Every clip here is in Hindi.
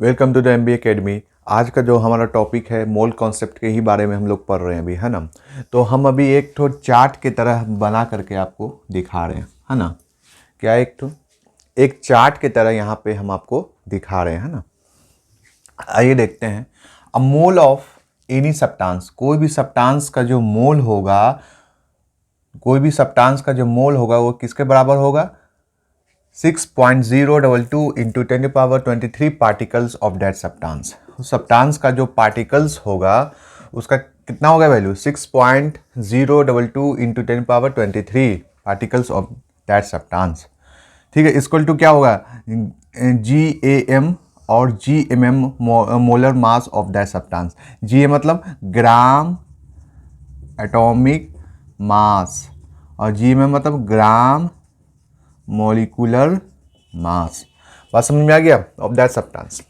Welcome to the MBA academy. आज का जो हमारा टॉपिक है मोल कॉन्सेप्ट के ही बारे में हम लोग पढ़ रहे हैं अभी, है ना। तो हम अभी एक ठो चार्ट की तरह बना करके आपको दिखा रहे हैं, है ना। क्या एक चार्ट की तरह यहाँ पे हम आपको दिखा रहे हैं, है ना। आइए देखते हैं। अ मोल ऑफ एनी सब्सटेंस, कोई भी सब्सटेंस का जो मोल होगा, वो किसके बराबर होगा? 6.022 into 10⁻23 particles of that substance. Substance का जो पार्टिकल्स होगा उसका कितना होगा value? 6.022 into 10⁻23 particles of that substance. ठीक है, इक्वल टू क्या होगा? GAM और GMM molar mass of that substance. GA मतलब ग्राम एटॉमिक मास और GMM मतलब ग्राम मॉलिक्यूलर मास। बात समझ में आ गया? ऑफ दैट सब्सटेंस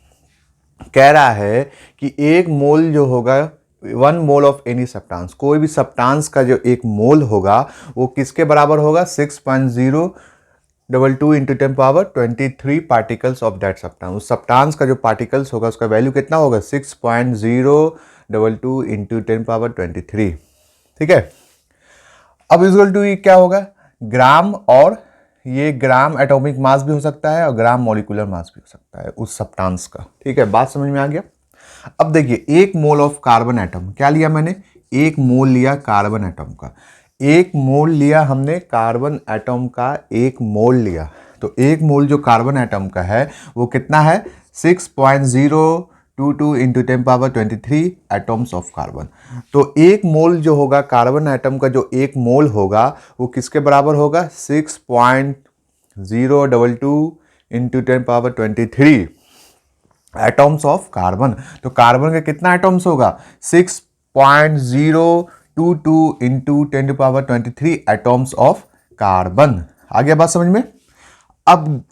कह रहा है कि एक मोल जो होगा, 1 मोल ऑफ एनी सब्सटेंस, कोई भी सब्सटेंस का जो एक मोल होगा वो किसके बराबर होगा? 6.022 into 10⁻23 particles of that substance. उस सब्सटेंस का जो पार्टिकल्स होगा उसका वैल्यू कितना होगा? 6.022 इंटू 10⁻23। ठीक है, अब इक्वल टू क्या होगा? ग्राम, और ये ग्राम एटॉमिक मास भी हो सकता है और ग्राम मॉलिक्यूलर मास भी हो सकता है उस सब्सटेंस का। ठीक है, बात समझ में आ गया। अब देखिए, एक मोल ऑफ कार्बन एटम, क्या लिया मैंने? एक मोल लिया कार्बन एटम का। एक मोल लिया हमने कार्बन एटम का, एक मोल लिया। तो एक मोल जो कार्बन एटम का है वो कितना है? 6.022 इंटू 10⁻23 एटम्स ऑफ कार्बन। तो एक मोल जो होगा कार्बन एटम का, जो एक मोल होगा वो किसके बराबर होगा? 6.022 इंटू 10⁻23 एटम्स ऑफ कार्बन। तो कार्बन का कितना एटम्स होगा? 6.022 इंटू 10⁻23 एटम्स ऑफ कार्बन। आ गया बात समझ में? अब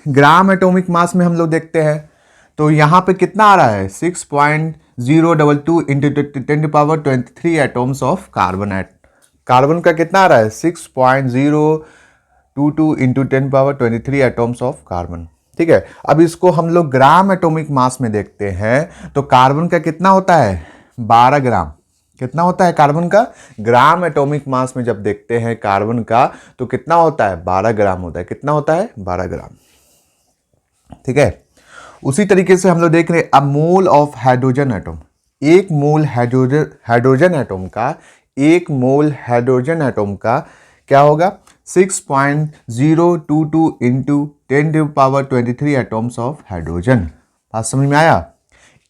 ग्राम एटॉमिक मास में हम लोग देखते हैं तो यहाँ पे कितना आ रहा है? 6.022 into 10⁻23 atoms of carbon. Carbon का कितना आ रहा है? 6.022 इंटू 10⁻23 एटम्स ऑफ कार्बन। ठीक है, अब इसको हम लोग ग्राम एटॉमिक मास में देखते हैं तो कार्बन का कितना होता है? 12 ग्राम। कितना होता है कार्बन का? ग्राम एटॉमिक मास में जब देखते हैं कार्बन का तो कितना होता है? 12 ग्राम होता है। कितना होता है? 12 ग्राम। ठीक है, उसी तरीके से हम लोग देख रहे हैं अ मोल ऑफ हाइड्रोजन एटम। एक मोल हाइड्रोजन एटम का, एक मोल हाइड्रोजन एटम का क्या होगा? 6.022 इंटू 10⁻23 एटम्स ऑफ हाइड्रोजन। बात समझ में आया?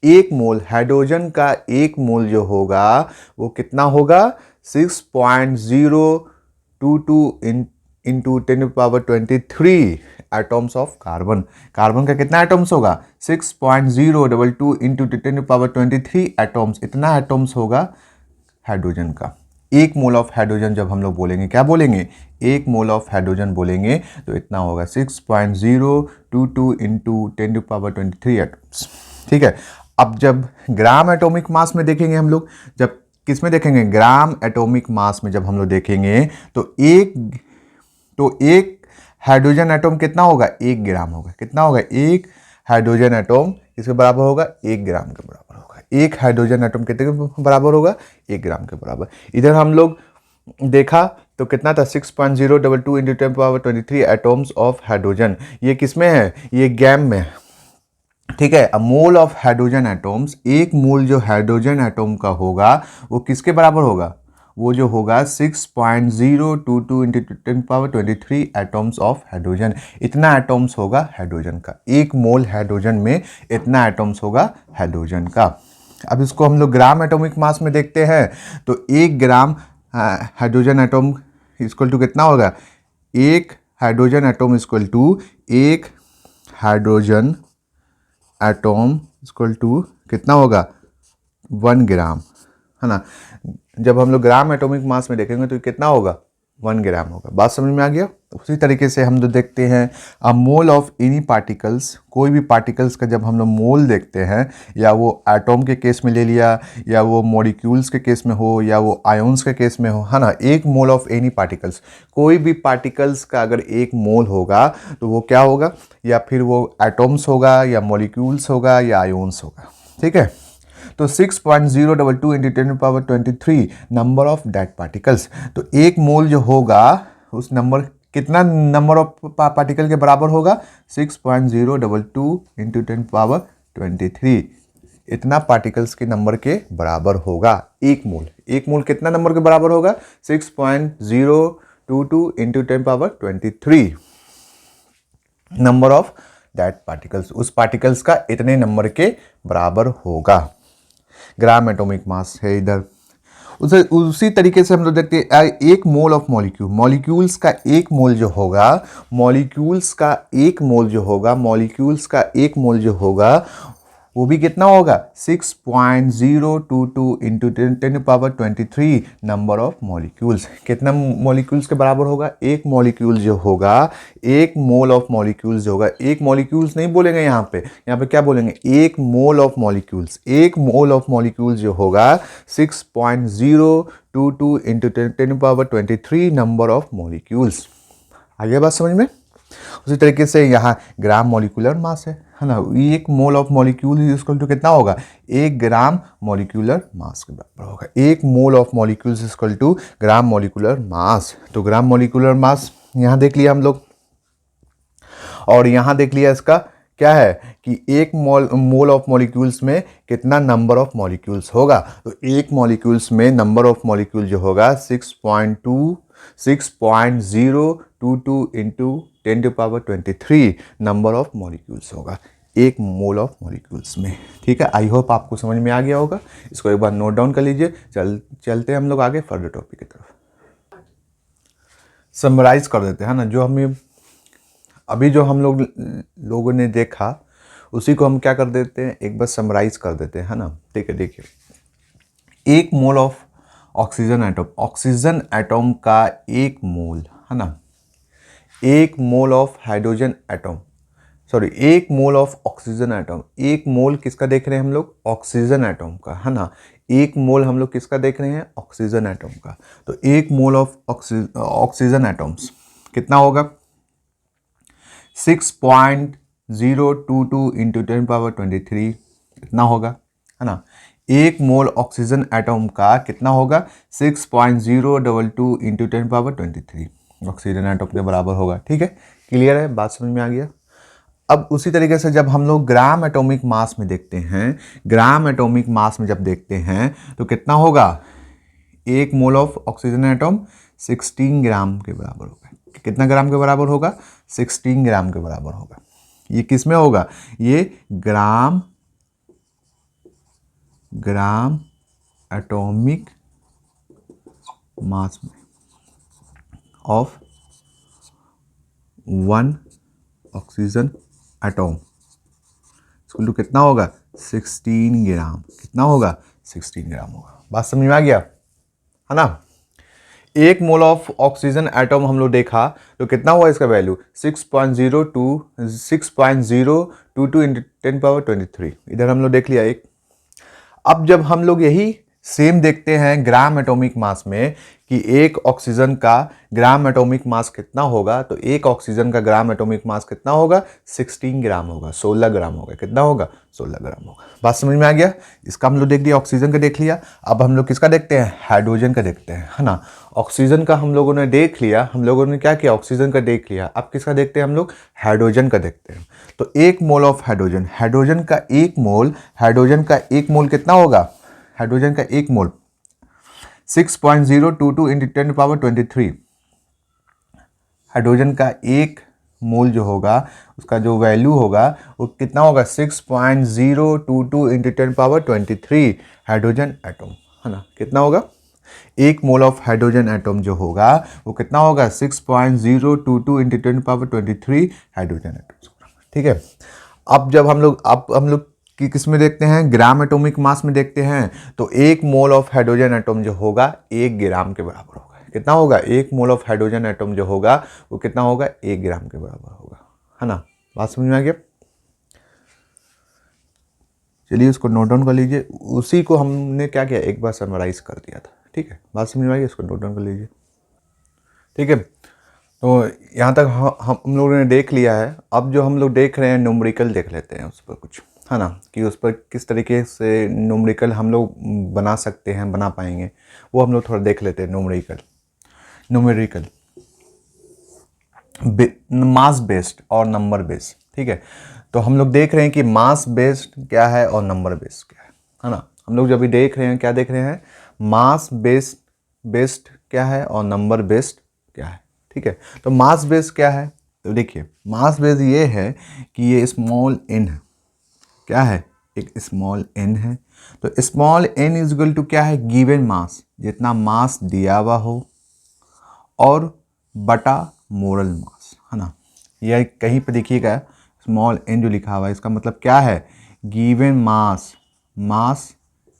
एक मोल हाइड्रोजन का, एक मोल जो होगा वो कितना होगा? 6.022 into 10⁻23 atoms of carbon. Carbon का कितना एटम्स होगा? 6.022 इंटू 10⁻23 एटम्स। इतना एटम्स होगा हाइड्रोजन का। एक मोल ऑफ हाइड्रोजन जब हम लोग बोलेंगे, क्या बोलेंगे? एक मोल ऑफ हाइड्रोजन बोलेंगे तो इतना होगा 6.022 इंटू 10⁻23 एटम्स। ठीक है, अब जब ग्राम एटॉमिक मास में देखेंगे हम लोग, जब किस में देखेंगे? ग्राम एटॉमिक मास में जब हम लोग देखेंगे तो एक हाइड्रोजन एटम कितना होगा? 1 ग्राम होगा। कितना होगा? एक हाइड्रोजन एटम इसके बराबर होगा 1 ग्राम के बराबर होगा। एक हाइड्रोजन एटम कितने के बराबर होगा? 1 ग्राम के बराबर। इधर हम लोग देखा तो कितना था? 6.022 इंटू 10⁻23 एटम्स ऑफ हाइड्रोजन। ये किस में है? ये गैम में है। ठीक है, अ मोल ऑफ हाइड्रोजन एटम्स, एक मोल जो हाइड्रोजन एटम का होगा वो किसके बराबर होगा? वो जो होगा 6.022 इंटू 10⁻23 एटम्स ऑफ हाइड्रोजन। इतना एटम्स होगा हाइड्रोजन का। एक मोल हाइड्रोजन में इतना एटम्स होगा हाइड्रोजन का। अब इसको हम लोग ग्राम एटॉमिक मास में देखते हैं तो 1 gram hydrogen atom equal to कितना होगा? एक हाइड्रोजन एटम इक्वल टू, एक हाइड्रोजन एटम इक्वल टू कितना होगा? 1 ग्राम, है ना। जब हम लोग ग्राम एटॉमिक मास में देखेंगे तो कितना होगा? 1 ग्राम होगा। बात समझ में आ गया। उसी तरीके से हम जो देखते हैं अ मोल ऑफ एनी पार्टिकल्स, कोई भी पार्टिकल्स का जब हम लोग मोल देखते हैं, या वो एटॉम के केस में ले लिया, या वो मॉलिक्यूल्स के केस में हो, या वो आयोन्स के केस में हो, है ना। एक मोल ऑफ एनी पार्टिकल्स, कोई भी पार्टिकल्स का अगर एक मोल होगा तो वो क्या होगा, या फिर वो एटॉम्स होगा, या मॉलिक्यूल्स होगा, या आयोन्स होगा। ठीक है। तो 6.022 into 10⁻23 number of that particles. तो एक मोल जो होगा उस नंबर, कितना नंबर ऑफ पार्टिकल के बराबर होगा, 6.022 इंटू 10⁻23। इतना पार्टिकल्स के नंबर के बराबर होगा एक मोल। एक मोल कितना नंबर के बराबर होगा, 6.022 into 10⁻23 number of that particles. उस पार्टिकल्स का इतने नंबर के बराबर होगा। ग्राम एटॉमिक मास है इधर। उसी तरीके से हम लोग देखते हैं एक मोल ऑफ मॉलिक्यूल, मॉलिक्यूल्स का एक मोल जो होगा, मॉलिक्यूल्स का एक मोल जो होगा, मॉलिक्यूल्स का एक मोल जो होगा वो भी कितना होगा, 6.022 इंटू 10⁻23 नंबर ऑफ मॉलिक्यूल्स। कितना मॉलिक्यूल्स के बराबर होगा, एक मॉलिक्यूल जो होगा, एक मोल ऑफ मॉलिक्यूल्स जो होगा, एक मॉलिक्यूल्स नहीं बोलेंगे यहाँ पे क्या बोलेंगे, एक मोल ऑफ मॉलिक्यूल्स। एक मोल ऑफ मॉलिक्यूल्स जो होगा 6.022 इंटू 10⁻23 नंबर ऑफ मॉलिक्यूल्स। आगे बात समझ में। उसी तरीके से यहाँ ग्राम मॉलिक्यूलर मास है ना। एक mole of molecule equal to कितना होगा, 1 ग्राम मॉलिक्यूलर मास के बराबर होगा। एक mole of molecules equal to gram molecular mass. तो ग्राम मॉलिक्यूलर मास यहाँ देख लिया हम लोग, और यहाँ देख लिया इसका क्या है कि एक मोल ऑफ मॉलिक्यूल्स में कितना नंबर ऑफ मॉलिक्यूल्स होगा। तो एक मॉलिक्यूल्स में नंबर ऑफ मॉलिक्यूल जो होगा 6.022 इंटू 10⁻23 नंबर ऑफ मॉलिक्यूल्स होगा एक मोल ऑफ मॉलिक्यूल्स में। ठीक है, आई होप आपको समझ में आ गया होगा। इसको एक बार नोट डाउन कर लीजिए। चलते हैं हम लोग आगे फर्दर टॉपिक की तरफ। समराइज कर देते हैं ना, जो हमें अभी जो हम लोगों ने देखा उसी को हम क्या कर देते हैं, एक बार समराइज कर देते हैं, है ना। ठीक है, देखिए एक mole of oxygen atom, oxygen atom का एक मोल, है ना। एक mole of hydrogen atom, sorry एक मोल ऑफ ऑक्सीजन एटम। एक मोल किसका देख रहे हैं हम लोग, ऑक्सीजन एटम का, है ना। एक मोल हम लोग किसका देख रहे हैं, ऑक्सीजन एटम का। तो एक मोल ऑफ ऑक्सीजन एटम्स कितना होगा, 6.022 इंटू 10⁻23 इतना होगा, है ना। एक मोल ऑक्सीजन एटम का कितना होगा, 6.022 इंटू 10⁻23 ऑक्सीजन एटम के बराबर होगा। ठीक है, क्लियर है, बात समझ में आ गया। अब उसी तरीके से जब हम लोग ग्राम एटॉमिक मास में देखते हैं, ग्राम एटॉमिक मास में जब देखते हैं तो कितना होगा, एक मोल ऑफ ऑक्सीजन एटम 16 ग्राम के बराबर होगा। कितना ग्राम के बराबर होगा, 16 ग्राम के बराबर होगा। ये किस में होगा, ये ग्राम एटॉमिक मास में of 1 oxygen atom equal to कितना होगा, 16 ग्राम। कितना होगा, 16 ग्राम होगा। बात समझ में आ गया, है ना। एक मोल ऑफ ऑक्सीजन एटम हम लोग देखा तो कितना हुआ इसका वैल्यू, 6.022 इंटू 10⁻23। इधर हम लोग देख लिया एक। अब जब हम लोग यही सेम देखते हैं ग्राम एटॉमिक मास में कि एक ऑक्सीजन का ग्राम एटॉमिक मास कितना होगा, तो एक ऑक्सीजन का ग्राम एटॉमिक मास कितना होगा, 16 ग्राम होगा, 16 ग्राम होगा। कितना होगा, 16 ग्राम होगा। बात समझ में आ गया। इसका हम लोग देख लिया, ऑक्सीजन का देख लिया। अब हम लोग किसका देखते हैं, हाइड्रोजन का देखते हैं, है ना। ऑक्सीजन का हम लोगों ने देख लिया, हम लोगों ने क्या किया, ऑक्सीजन का देख लिया। अब किसका देखते हैं हम लोग, हाइड्रोजन का देखते हैं। तो एक मोल ऑफ हाइड्रोजन, हाइड्रोजन का एक मोल कितना होगा, हाइड्रोजन का एक मोल 6.022 इंटू 10⁻23। हाइड्रोजन का एक मोल जो होगा उसका जो वैल्यू होगा वो कितना होगा, 6.022 इंटू 10⁻23 हाइड्रोजन एटम, है ना। कितना होगा, एक मोल ऑफ हाइड्रोजन एटम जो होगा वो कितना होगा, 6.022 इंटू 10⁻23 हाइड्रोजन एटम। ठीक है। अब जब हम लोग कि किस में देखते हैं, ग्राम एटॉमिक मास में देखते हैं, तो एक मोल ऑफ हाइड्रोजन एटम जो होगा 1 ग्राम के बराबर होगा। कितना होगा, 1 मोल ऑफ हाइड्रोजन एटम जो होगा वो कितना होगा, 1 ग्राम के बराबर होगा, है ना। बात समझ में आ गया। चलिए उसको नोट डाउन कर लीजिए, उसी को हमने क्या किया, एक बार समराइज कर दिया था, ठीक है। बात समझ में आ गई, इसको नोट डाउन कर लीजिए, ठीक है। तो यहाँ तक हम लोगों ने देख लिया है। अब जो हम लोग देख रहे हैं न्यूमेरिकल देख लेते हैं उस पर कुछ, है ना, कि उस पर किस तरीके से न्यूमेरिकल हम लोग बना सकते हैं, बना पाएंगे, वो हम लोग थोड़ा देख लेते हैं। न्यूमेरिकल मास बेस्ड और नंबर बेस्ड, ठीक है। तो हम लोग देख रहे हैं कि मास बेस्ड क्या है और नंबर बेस्ड क्या है ना। हम लोग जब भी देख रहे हैं, क्या देख रहे हैं, मास बेस्ड क्या है और नंबर बेस्ड क्या है, ठीक है। तो मास बेस्ड क्या है, तो देखिए मास बेस्ड ये है कि ये स्मॉल एन है, क्या है, एक स्मॉल एन है। तो small N is equal to क्या है, गिवन मास, जितना मास दिया हुआ हो और बटा मोरल मास, है ना। यह कहीं पे देखिएगा स्मॉल एन जो लिखा हुआ है, इसका मतलब क्या है, गिवन मास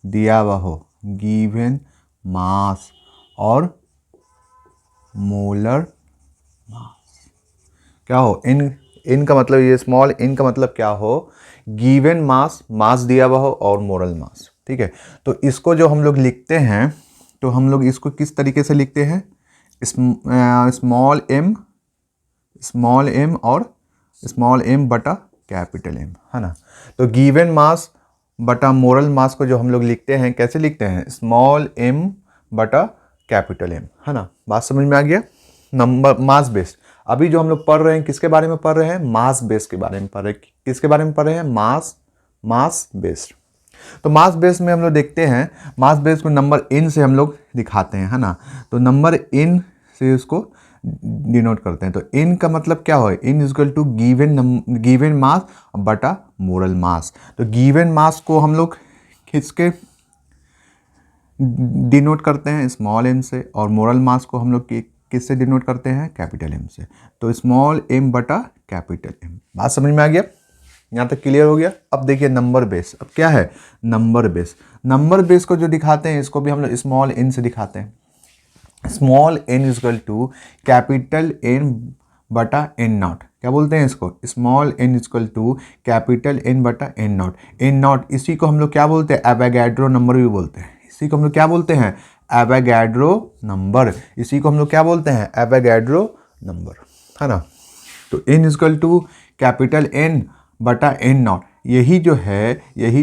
दिया हुआ हो, गिवन मास और मोलर मास क्या हो, इन का मतलब, ये स्मॉल इन का मतलब क्या हो, गिवन मास दिया हुआ हो और मोरल मास, ठीक है। तो इसको जो हम लोग लिखते हैं, तो हम लोग इसको किस तरीके से लिखते हैं, स्मॉल एम और स्मॉल एम बटा कैपिटल एम, है ना। तो गिवन मास बटा मोरल मास को जो हम लोग लिखते हैं, कैसे लिखते हैं, स्मॉल एम बटा कैपिटल एम, है ना। बात समझ में आ गया। नंबर मास बेस्ड, अभी जो हम लोग पढ़ रहे हैं किसके बारे में पढ़ रहे हैं, मास बेस्ड के बारे में पढ़ रहे हैं। किसके बारे में पढ़ रहे हैं, मास बेस्ड। तो मास बेस में हम लोग देखते हैं, मास बेस को नंबर इन से हम लोग दिखाते हैं, है ना। तो नंबर इन से उसको डिनोट करते हैं। तो इन का मतलब क्या हो, n is equal to given mass बटा मोरल मास। तो गिवन मास को हम लोग किसके डिनोट करते हैं, स्मॉल एम से, और मोरल मास को हम लोग किससे डिनोट करते हैं, कैपिटल एम से। तो स्मॉल एम बटा कैपिटल एम। बात समझ में आ गया, यहाँ तक क्लियर हो गया। अब देखिए नंबर बेस, अब क्या है, नंबर बेस को जो दिखाते हैं, इसको भी हम लोग स्मॉल एन से दिखाते हैं। Small N is equal to capital N बटा एन नॉट, क्या बोलते हैं इसको, small N is equal to capital N बटा एन नॉट। इसी को हम लोग क्या बोलते हैं, एवोगाड्रो नंबर भी बोलते हैं। इसी को हम लोग क्या बोलते हैं, एवोगाड्रो नंबर। इसी को हम लोग क्या बोलते हैं, एवोगाड्रो नंबर, है ना। तो N is equal to capital N बटा एन नॉट, यही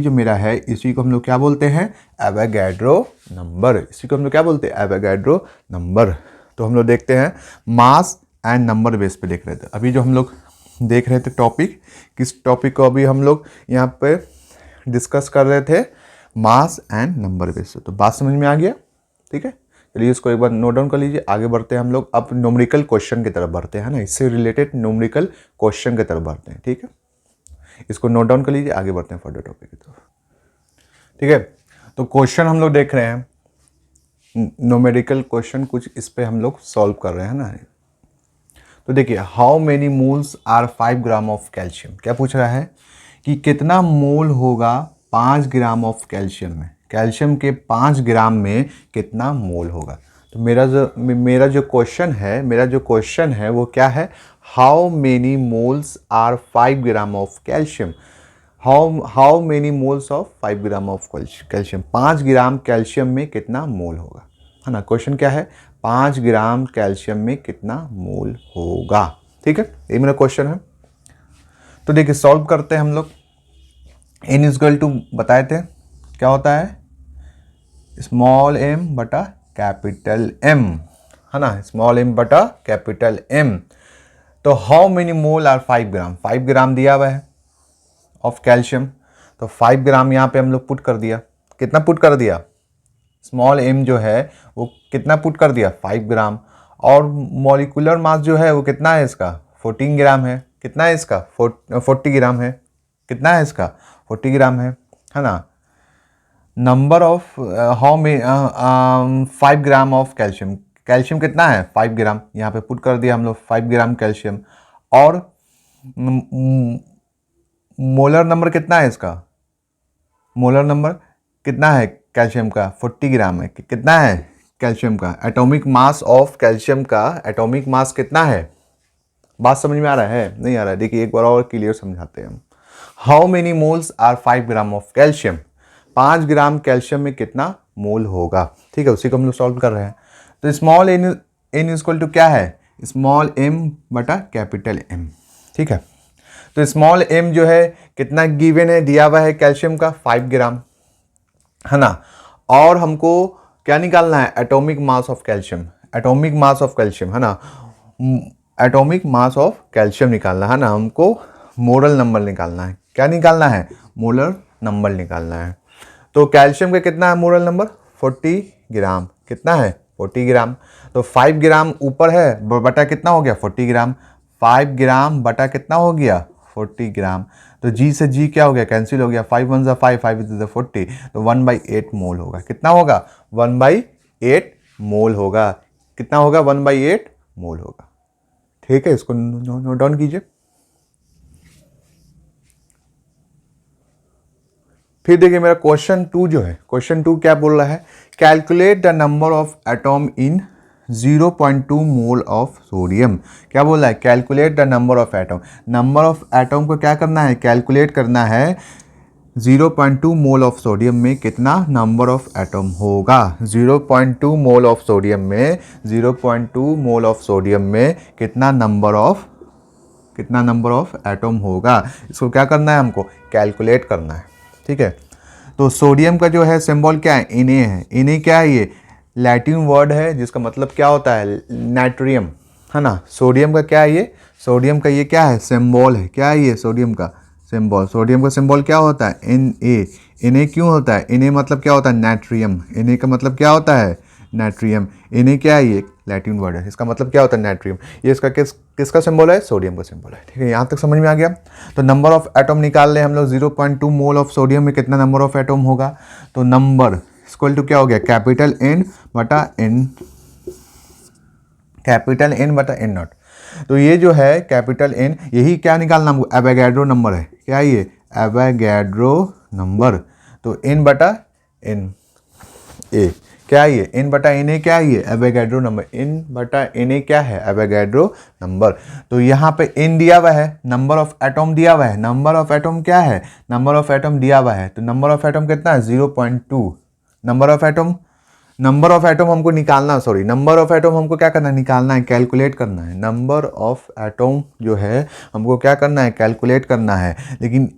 जो मेरा है, इसी को हम लोग क्या बोलते हैं, एवोगाड्रो नंबर। इसी को हम लोग क्या बोलते हैं, एवोगाड्रो नंबर। तो हम लोग देखते हैं मास एंड नंबर बेस पे देख रहे थे। अभी जो हम लोग देख रहे थे टॉपिक, किस टॉपिक को अभी हम लोग यहाँ पे डिस्कस कर रहे थे, मास एंड नंबर बेस। तो बात समझ में आ गया, ठीक है। चलिए इसको एक बार नोट डाउन कर लीजिए। आगे बढ़ते हैं हम लोग, अब न्यूमेरिकल क्वेश्चन की तरफ बढ़ते हैं ना, इससे रिलेटेड न्यूमेरिकल क्वेश्चन की तरफ बढ़ते हैं, ठीक है। इसको नोट डाउन कर लीजिए, आगे बढ़ते हैं फर्दर टॉपिक की तरफ, ठीक है। तो क्वेश्चन हम लोग देख रहे हैं, न्यूमेरिकल क्वेश्चन कुछ इस पे हम लोग सॉल्व कर रहे हैं ना। तो देखिए, how many moles are 5 gram of calcium, क्या पूछ रहा है कि कितना मोल होगा 5 ग्राम ऑफ कैल्शियम में, कैल्शियम के 5 ग्राम में कितना मोल होगा। तो मेरा जो क्वेश्चन है वो क्या है, how many moles are 5 gram of calcium, how many moles of 5 gram of calcium, 5 gram calcium में कितना मोल होगा, है ना। क्वेश्चन क्या है, 5 ग्राम कैल्शियम में कितना मोल होगा, ठीक है। ये मेरा क्वेश्चन है। तो देखिए सॉल्व करते हैं हम लोग। एन इज इक्वल टू बताए थे क्या होता है, स्मॉल एम बटा कैपिटल एम, है ना, स्मॉल एम बटा कैपिटल एम। तो हाउ मेनी मोल आर 5 ग्राम, 5 ग्राम दिया हुआ है ऑफ कैल्शियम। तो 5 ग्राम यहाँ पे हम लोग पुट कर दिया, कितना पुट कर दिया, स्मॉल एम जो है वो कितना पुट कर दिया, 5 ग्राम। और मॉलिकुलर मास जो है वो कितना है इसका, 14 ग्राम है। कितना है इसका, 40 ग्राम है। कितना है इसका, 40 ग्राम है ना। Number of how may 5 gram of calcium, calcium कितना है, 5 ग्राम, यहाँ पे पुट कर दिया हम लोग 5 ग्राम कैल्शियम। और मोलर नंबर कितना है इसका, मोलर नंबर कितना है कैल्शियम का, 40 ग्राम है। कितना है कैल्शियम का, एटॉमिक मास ऑफ कैल्शियम का एटॉमिक मास कितना है? बात समझ में आ रहा है? नहीं आ रहा है? देखिए एक बार और क्लियर समझाते हैं हम। How many moles are 5 gram of calcium? 5 gram calcium में कितना मोल होगा? ठीक है, उसी को हम लोग सॉल्व कर रहे हैं। तो स्मॉल एन इक्वल टू क्या है? स्मॉल एम बटा कैपिटल एम। ठीक है, तो स्मॉल एम जो है कितना गिवन है, दिया हुआ है कैल्शियम का 5 ग्राम, है ना। और हमको क्या निकालना है? Atomic mass of calcium, atomic mass of calcium, है ना। एटॉमिक मास ऑफ कैल्शियम निकालना है ना, हमको मोलर नंबर निकालना है। क्या निकालना है? मोलर नंबर निकालना है। तो कैल्शियम का कितना है मोलर नंबर? 40 ग्राम। कितना है? 40 ग्राम। तो 5 ग्राम ऊपर है बटा कितना हो गया? 40 ग्राम। 5 ग्राम बटा कितना हो गया? 40 ग्राम। तो जी से जी क्या हो गया? कैंसिल हो गया। 5 1 ज़ा 5, 5 इज 40, तो 1/8 मोल होगा। कितना होगा? 1/8 मोल होगा। कितना होगा? 1/8 मोल होगा। ठीक है, इसको नोट डाउन कीजिए। फिर देखिए मेरा क्वेश्चन 2 जो है, क्वेश्चन 2 क्या बोल रहा है? Calculate the number of atom in 0.2 mole of sodium. क्या बोल रहा है? Calculate the number of atom. Number of atom को क्या करना है? कैलकुलेट करना है। 0.2 मोल ऑफ सोडियम में कितना नंबर ऑफ एटॉम होगा? 0.2 मोल ऑफ सोडियम में 0.2 मोल ऑफ सोडियम में कितना नंबर ऑफ एटॉम होगा? इसको क्या करना है? हमको कैलकुलेट करना है। ठीक है, तो सोडियम का जो है सिंबल क्या है? Na है। Na क्या है? ये लैटिन वर्ड है जिसका मतलब क्या होता है? नाइट्रियम, है ना। सोडियम का क्या है? ये सोडियम का ये क्या है? सिंबल है। क्या है ये? सोडियम का सिंबल। सोडियम का सिंबल क्या होता है? Na। Na क्यों होता है? Na मतलब क्या होता है? नाइट्रियम। Na का मतलब क्या होता है? नाइट्रियम। Na क्या है? ये लैटिन वर्ड है, इसका मतलब क्या होता है? नाइट्रियम। ये इसका किसका सिंबल है? सोडियम का सिंबल है। ठीक है, यहाँ तक समझ में आ गया। तो नंबर ऑफ एटॉम निकाल ले हम लोग। 0.2 मोल ऑफ सोडियम में कितना नंबर ऑफ एटॉम होगा? तो नंबर इक्वल टू क्या हो गया? कैपिटल N बटा N नॉट। तो ये जो है कैपिटल N, यही क्या निकालना हमको? एवोगैड्रो नंबर है। क्या है ये? Avogadro number. तो N बटा N A क्या है ये? N बटा Na क्या है ये? Avogadro number. N बटा Na क्या है? Avogadro number. तो यहाँ पे N दिया हुआ है, नंबर ऑफ एटॉम दिया हुआ है। नंबर ऑफ एटॉम क्या है? नंबर ऑफ एटॉम दिया हुआ है, तो नंबर ऑफ एटॉम कितना है? 0.2। नंबर ऑफ एटॉम हमको निकालना, सॉरी, नंबर ऑफ एटॉम हमको क्या करना है? निकालना है, कैलकुलेट करना है। नंबर ऑफ एटॉम जो है हमको क्या करना है? कैलकुलेट करना है। लेकिन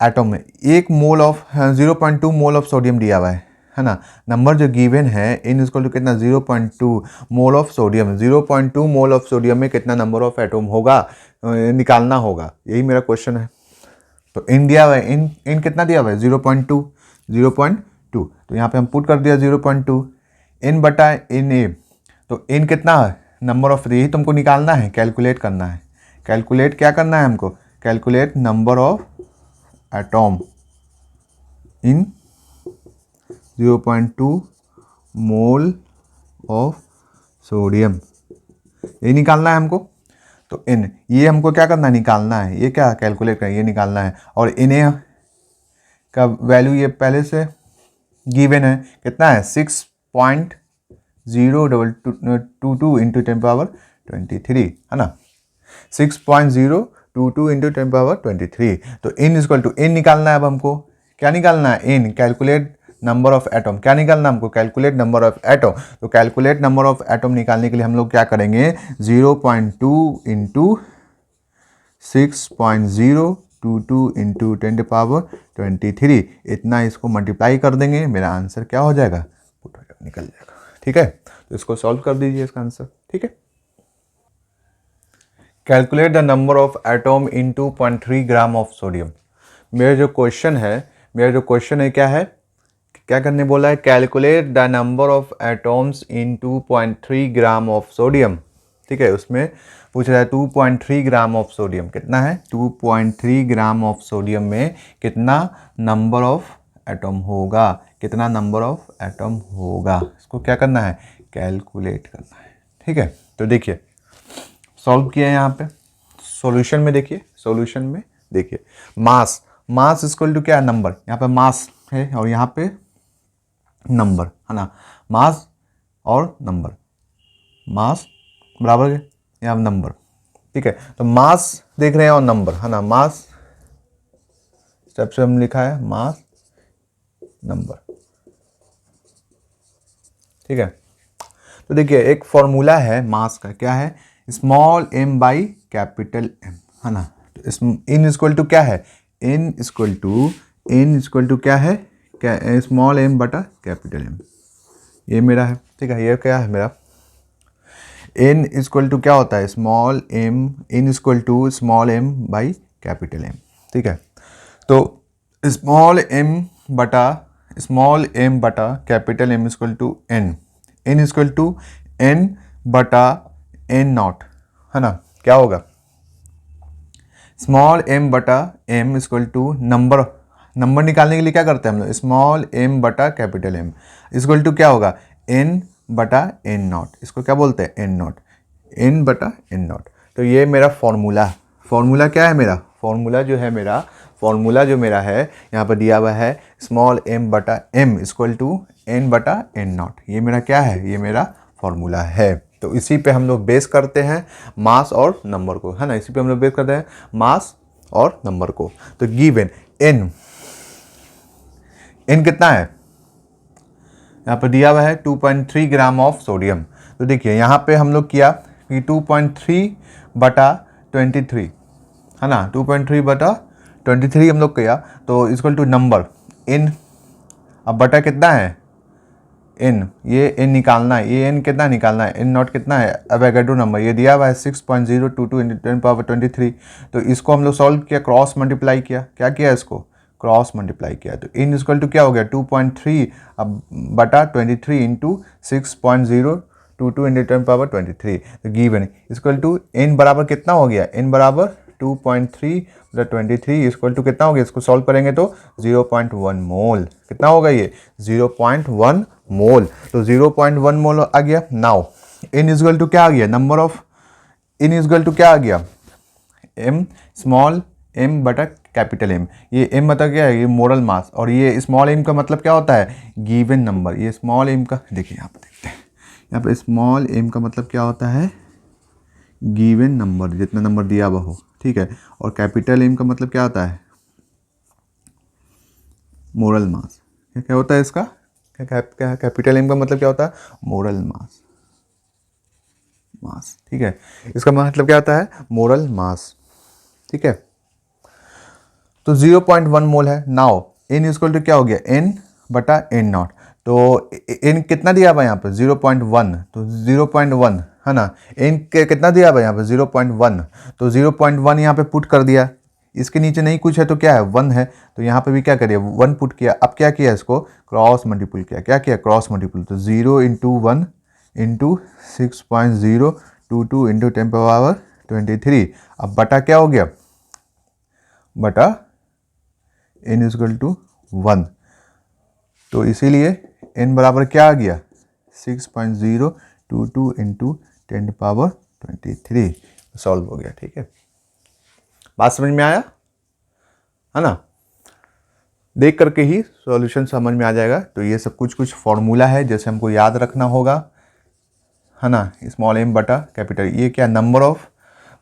एटॉम में 1 mole of 0.2 mole of sodium दिया हुआ है ना। नंबर जो गिवन है N इक्वल टू कितना? 0.2 mole of sodium. 0.2 mole of sodium में कितना नंबर ऑफ एटॉम होगा? निकालना होगा। यही मेरा क्वेश्चन है। तो N दिया हुआ है, N कितना दिया हुआ है? 0.2। तो यहाँ पे हम पुट कर दिया 0.2 N बटा Na। तो N कितना है? नंबर ऑफ, यही तुमको निकालना है, कैलकुलेट करना है। कैलकुलेट क्या करना है हमको? Calculate number of atom in 0.2 mole of sodium, ये निकालना है हमको। तो इन ये हमको क्या करना है? निकालना है। ये क्या कैलकुलेट करना है? ये निकालना है। और Na का वैल्यू ये पहले से गिवन है, कितना है? 6.022 इंटू 10⁻23, है ना। 6.022 इंटू 10⁻23। तो N इक्वल टू N निकालना है अब हमको। क्या निकालना है? N, calculate number of atom. क्या निकालना हमको? Calculate number of atom. तो कैलकुलेट नंबर ऑफ एटॉम निकालने के लिए हम लोग क्या करेंगे? 0.2 इंटू 6.022 इंटू 10⁻23, इतना इसको मल्टीप्लाई कर देंगे। मेरा आंसर क्या हो जाएगा? पुट हो जाएगा, निकल जाएगा। ठीक है, तो इसको सॉल्व कर दीजिए इसका आंसर। ठीक है, calculate the number of atom in 2.3 gram of sodium. मेरा जो क्वेश्चन है क्या है? क्या करने बोला है? Calculate the number of atoms in 2.3 gram of sodium. ठीक है, उसमें पूछ रहा है 2.3 ग्राम ऑफ सोडियम कितना है? 2.3 ग्राम ऑफ सोडियम में कितना नंबर ऑफ एटॉम होगा? कितना नंबर ऑफ एटॉम होगा? इसको क्या करना है? कैलकुलेट करना है। ठीक है, तो देखिए सॉल्व किया है। यहाँ पे सॉल्यूशन में देखिए मास इक्वल टू क्या है? नंबर। यहाँ पे मास है और यहाँ पे नंबर, है ना। मास और नंबर, मास बराबर यहाँ नंबर, ठीक है। तो मास देख रहे हैं और नंबर, है ना, मास स्टेप से हम लिखा है मास नंबर, ठीक है। तो देखिए एक फॉर्मूला है मास का, क्या है, small m by capital M, है ना। तो इन इक्वल टू क्या है, इन इक्वल टू क्या है, क्या, स्मॉल m बटा कैपिटल M, ये मेरा है, ठीक है। ये क्या है मेरा, n इक्वल टू क्या होता है, small m, n equal to small m by capital M, ठीक है। तो स्मॉल m बटा capital M equal to n, n equal to n बटा n नॉट, है ना। क्या होगा, स्मॉल m बटा m इक्वल टू नंबर निकालने के लिए क्या करते हैं हम लोग, स्मॉल m बटा कैपिटल M इक्वल टू क्या होगा, n बटा n नॉट, इसको क्या बोलते हैं, n नॉट, n बटा n नॉट। तो ये मेरा फॉर्मूला क्या है मेरा, फॉर्मूला जो मेरा है यहाँ पर दिया हुआ है, स्मॉल m बटा m इक्वल टू n बटा n नॉट, ये मेरा क्या है, ये मेरा फॉर्मूला है। तो इसी पे हम लोग बेस करते हैं मास और नंबर को, है ना, इसी पे हम लोग बेस करते हैं मास और नंबर को। तो गिवन n कितना है, यहाँ पर दिया हुआ है 2.3 ग्राम ऑफ सोडियम। तो देखिए यहाँ पे हम लोग किया कि 2.3 बटा 23, है ना, 2.3 बटा 23 हम लोग किया, तो इक्वल टू नंबर n, अब बटा कितना है n, ये n निकालना है, ये n कितना निकालना है, n नॉट कितना है, एवोगाड्रो नंबर ये दिया हुआ है 6.022 × 10⁻23। तो इसको हम लोग सॉल्व किया, क्रॉस मल्टीप्लाई किया, क्या किया इसको, क्रॉस मल्टीप्लाई किया। तो n इक्वल टू क्या हो गया 2.3 अब बटा 23 इंटू 6.022 × 10⁻23। तो गिवन इक्वल टू n बराबर कितना हो गया, n बराबर 2.3 + 23 इक्वल टू कितना हो गया, इसको सॉल्व करेंगे तो 0.1 मोल, कितना होगा ये 0.1 मोल। तो 0.1 मोल आ गया। नाउ n इक्वल टू क्या आ गया, number of, n equal to क्या आ गया, m, स्मॉल m बटा कैपिटल M, ये m मतलब क्या है, ये मोरल मास, और ये स्मॉल m का मतलब क्या होता है, गिवन नंबर। ये स्मॉल m का देखिए यहाँ पे देखते हैं, यहाँ पे स्मॉल m का मतलब क्या होता है, गिवन नंबर, जितना नंबर दिया हुआ हो, ठीक है। और कैपिटल M का मतलब क्या होता है, मोरल मास। क्या होता है इसका, क्या कैपिटल M का मतलब क्या होता है, मोरल मास, ठीक है। इसका मतलब क्या होता है, मोरल मास, ठीक है। तो 0.1 मोल है। नाउ n इक्वल टू क्या हो गया, n बटा n नॉट। तो n कितना दिया हुआ यहाँ पर 0.1, तो 0.1, है ना, n कितना दिया हुआ यहाँ पर 0.1, तो 0.1 यहाँ पे पुट कर दिया, इसके नीचे नहीं कुछ है तो क्या है 1 है, तो यहाँ पे भी क्या करिए 1 पुट किया। अब क्या किया, इसको क्रॉस मल्टीपल किया, क्या किया, क्रॉस मल्टीपल। तो 0 × 1 × 6.022 × 10⁻23, अब बटा क्या हो गया, बटा n इक्वल टू 1। तो इसीलिए n बराबर क्या आ गया 6.022 × 10⁻23, सॉल्व हो गया, ठीक है। बात समझ में आया, है ना, देख करके ही सॉल्यूशन समझ में आ जाएगा। तो ये सब कुछ फॉर्मूला है जैसे हमको याद रखना होगा, है ना। स्मॉल m बटा कैपिटल, ये क्या नंबर ऑफ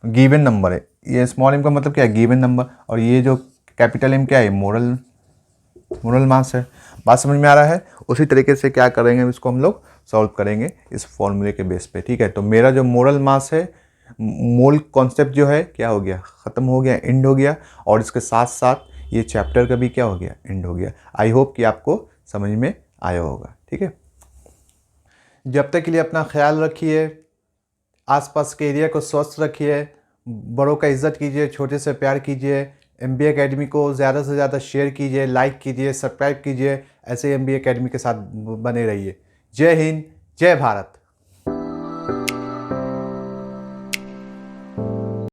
गिवन नंबर है, ये स्मॉल m का मतलब क्या है, गिवन नंबर, और ये जो कैपिटल M क्या है, मोरल मास है। बात समझ में आ रहा है। उसी तरीके से क्या करेंगे, इसको हम लोग सॉल्व करेंगे इस फॉर्मूले के बेस पे, ठीक है। तो मेरा जो मोरल मास है, मोल कॉन्सेप्ट जो है क्या हो गया, ख़त्म हो गया, एंड हो गया, और इसके साथ साथ ये चैप्टर का भी क्या हो गया, एंड हो गया। आई होप कि आपको समझ में आया होगा, ठीक है। जब तक के लिए अपना ख्याल रखिए, आसपास के एरिया को स्वस्थ रखिए, बड़ों का इज्जत कीजिए, छोटे से प्यार कीजिए। MBA एकेडमी को ज़्यादा से ज़्यादा शेयर कीजिए, लाइक कीजिए, सब्सक्राइब कीजिए। ऐसे MBA एकेडमी के साथ बने रहिए। जय हिंद, जय भारत।